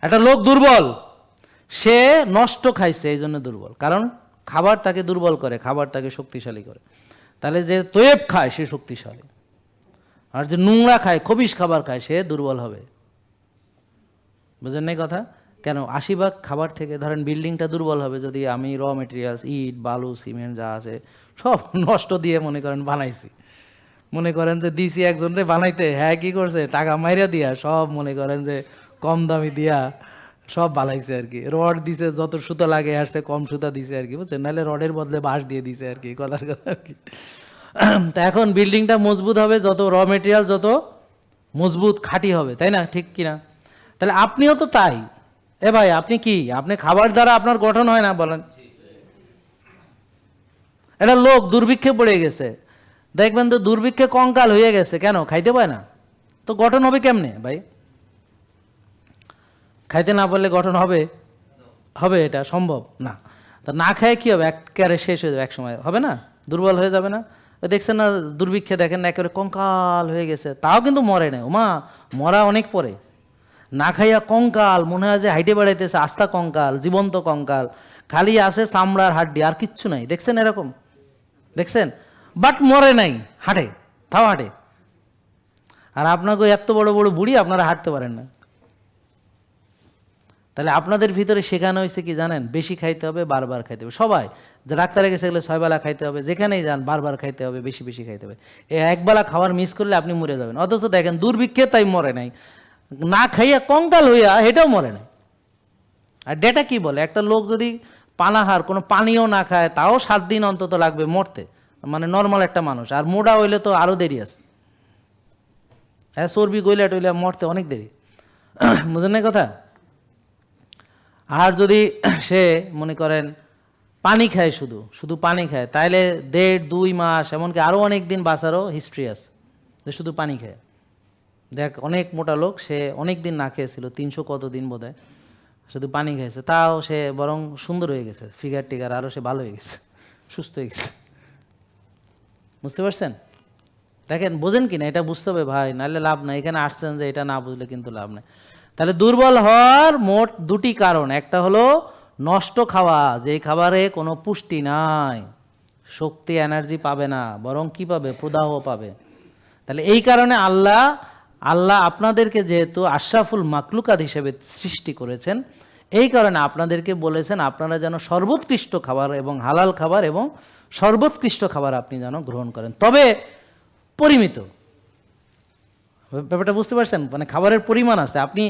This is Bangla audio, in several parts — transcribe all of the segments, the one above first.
একটা লোক দুর্বল, সে নষ্ট খাইছে এই জন্য দুর্বল, কারণ খাবার তাকে দুর্বল করে, খাবার তাকে শক্তিশালী করে। তাহলে যে তৈব খায় সে শক্তিশালী, আর যে নোংরা খায়, খবিশ খাবার খায়, সে দুর্বল হবে। বুঝলেন না কথা? কেন? 80 ভাগ খাবার থেকে ধরেন বিল্ডিংটা দুর্বল হবে যদি আমি র মেটেরিয়ালস, ইট, বালু, সিমেন্ট যা আছে সব নষ্ট দিয়ে মনে করেন বানাইছি। মনে করেন যে দিছি একজনরে বানাইতে, হ্যাঁ কি করছে, টাকা মাইরা দিয়া সব মনে করেন যে কম দামি দিয়া সব বানাইছে আর কি। রড দিছে, যত সুতা লাগে আসছে কম সুতা দিছে আর কি, বুঝছেন? নাহলে রডের বদলে বাঁশ দিয়ে দিছে আর কি, কথার কথা আর কি। তা এখন বিল্ডিংটা মজবুত হবে যত র মেটেরিয়াল যত মজবুত খাঁটি হবে, তাই না? ঠিক কিনা? তাহলে আপনিও তো তাই। এ ভাই, আপনি কি, আপনি খাবার দ্বারা আপনার গঠন হয় না? বলেন। এটা লোক দুর্ভিক্ষে পড়ে গেছে, দেখবেন তো দুর্ভিক্ষে কঙ্কাল হয়ে গেছে, কেন? খাইতে পায় না। তো গঠন হবে কেমনে ভাই? খাইতে না পারলে গঠন হবে? হবে? এটা সম্ভব না। তা না খায় কি হবে? একেবারে শেষ হয়ে যাবে, এক সময় হবে না, দুর্বল হয়ে যাবে না? দেখছেন না দুর্ভিক্ষে, দেখেন না একেবারে কঙ্কাল হয়ে গেছে, তাও কিন্তু মরে না। ওমা, মরা অনেক পরে। না খাইয়া কঙ্কাল, মনে হয় যে হাইটে বেড়াইতেছে, আস্তা কঙ্কাল, জীবন্ত কঙ্কাল, খালি আছে চামড়ার হাড্ডি, আর কিচ্ছু নাই। দেখছেন এরকম? দেখছেন? বাট মরে নাই, হাঁটে, তাও হাঁটে। আর আপনাকে এত বড় বড় বুড়ি, আপনারা হাঁটতে পারেন না। তাহলে আপনাদের ভিতরে শেখানো হয়েছে কি জানেন? বেশি খাইতে হবে, বারবার খাইতে হবে। সবাই যে ডাক্তারে গেছে গেলে 6 বেলা খাইতে হবে, যেখানেই যান বারবার খাইতে হবে, বেশি বেশি খাইতে হবে। এই একবেলা খাবার মিস করলে আপনি মরে যাবেন। অথচ দেখেন দুর্ভিক্ষে তাই মরে নাই, না খাইয়া কঙ্কাল হইয়া হেটাও মরে নাই। আর ডেটা কি বলে? একটা লোক যদি পানাহার, কোনো পানীয় না খায়, তাও 7 দিন অন্তত লাগবে মরতে, মানে নর্মাল একটা মানুষ। আর মোটা হইলে তো আরও দেরি আছে। হ্যাঁ, চর্বি গইলা টইলা মরতে অনেক দেরি। বুঝেন না কথা? আর যদি সে মনে করেন পানি খায়, শুধু শুধু পানি খায়, তাইলে 1.5-2 মাস, এমনকি আরও অনেক দিন বাঁচারও হিস্ট্রি আছে, যে শুধু পানি খায়। দেখ, অনেক মোটা লোক, সে অনেক দিন না খেয়েছিল, 300 কত দিন বোধ হয়, শুধু পানি খেয়েছে, তাও সে বরং সুন্দর হয়ে গেছে, ফিগার টিগার আরও সে ভালো হয়ে গেছে, সুস্থ হয়ে গেছে। বুঝতে পারছেন? দেখেন, বোঝেন কি না? এটা বুঝতে হবে ভাই, নাহলে লাভ নাই। এখানে আসছেন যে এটা না বুঝলে কিন্তু লাভ নাই। তাহলে দুর্বল হওয়ার মোট 2টি কারণ। একটা হলো নষ্ট খাওয়া, যে খাবারে কোনো পুষ্টি নাই, শক্তি এনার্জি পাবে না, বরং কি পাবে? প্রদাহ পাবে। তাহলে এই কারণে আল্লাহ আপনাদেরকে যেহেতু আশরাফুল মাকলুকাত হিসেবে সৃষ্টি করেছেন, এই কারণে আপনাদেরকে বলেছেন আপনারা যেন সর্বোৎকৃষ্ট খাবার এবং হালাল খাবার এবং সর্বোৎকৃষ্ট খাবার আপনি যেন গ্রহণ করেন, তবে পরিমিত। ব্যাপারটা বুঝতে পারছেন? মানে খাবারের পরিমাণ আছে। আপনি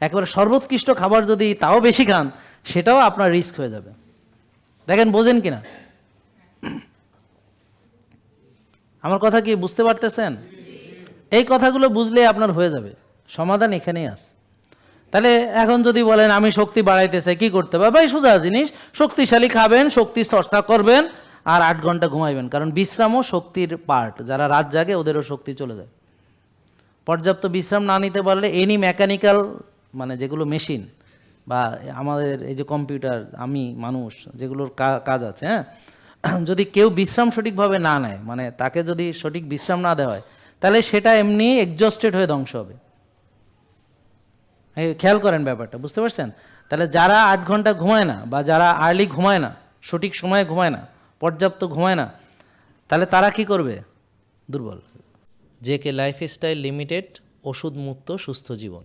একেবারে সর্বোৎকৃষ্ট খাবার যদি তাও বেশি খান, সেটাও আপনার রিস্ক হয়ে যাবে। দেখেন, বোঝেন কিনা আমার কথা? কি বুঝতে পারতেছেন? এই কথাগুলো বুঝলে আপনার হয়ে যাবে, সমাধান এখানেই আছে। তাহলে এখন যদি বলেন আমি শক্তি বাড়াইতে চাই, কি করতে হবে? ভাই সোজা জিনিস, শক্তিশালী খাবেন, শক্তি চর্চা করবেন, আর 8 ঘন্টা ঘুমাইবেন। কারণ বিশ্রামও শক্তির পার্ট। যারা রাত জাগে ওদেরও শক্তি চলে যায়। পর্যাপ্ত বিশ্রাম না নিতে পারলে এনি মেকানিক্যাল, মানে যেগুলো মেশিন বা আমাদের এই যে কম্পিউটার, আমি মানুষ, যেগুলোর কাজ আছে, হ্যাঁ, যদি কেউ বিশ্রাম সঠিকভাবে না নেয়, মানে তাকে যদি সঠিক বিশ্রাম না দেওয়া হয়, তাহলে সেটা এমনি এক্সজস্টেড হয়ে ধ্বংস হবে। খেয়াল করেন ব্যাপারটা, বুঝতে পারছেন? তাহলে যারা 8 ঘন্টা ঘুমায় না, বা যারা আর্লি ঘুমায় না, সঠিক সময়ে ঘুমায় না, পর্যাপ্ত ঘুমায় না, তাহলে তারা কি করবে? দুর্বল। জেকে লাইফস্টাইল লিমিটেড, ওষুধ মুক্ত সুস্থ জীবন।